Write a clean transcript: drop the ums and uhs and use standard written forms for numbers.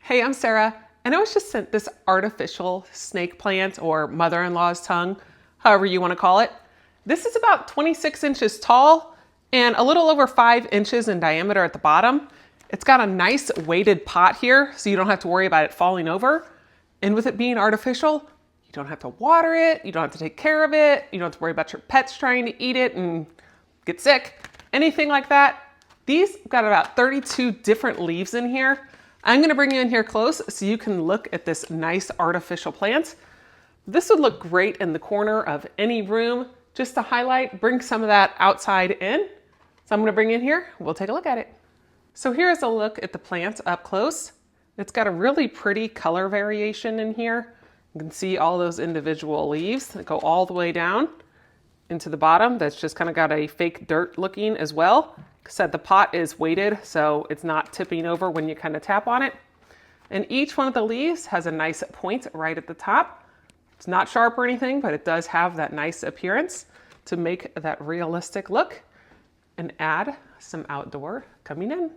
Hey, I'm Sarah, and I was just sent this artificial snake plant, or mother-in-law's tongue, however you want to call it. This is about 26 inches tall and a little over 5 inches in diameter at the bottom. It's got a nice weighted pot here, so you don't have to worry about it falling over. And with it being artificial, you don't have to water it, you don't have to take care of it, you don't have to worry about your pets trying to eat it and get sick, anything like that. These got about 32 different leaves in here. I'm gonna bring you in here close so you can look at this nice artificial plant. This would look great in the corner of any room, just to highlight, bring some of that outside in. So I'm gonna bring you in here, we'll take a look at it. So here's a look at the plant up close. It's got a really pretty color variation in here. You can see all those individual leaves that go all the way down into the bottom. That's just kind of got a fake dirt looking as well. Like I said, the pot is weighted, so it's not tipping over when you kind of tap on it. And each one of the leaves has a nice point right at the top. It's not sharp or anything, but it does have that nice appearance to make that realistic look and add some outdoor coming in.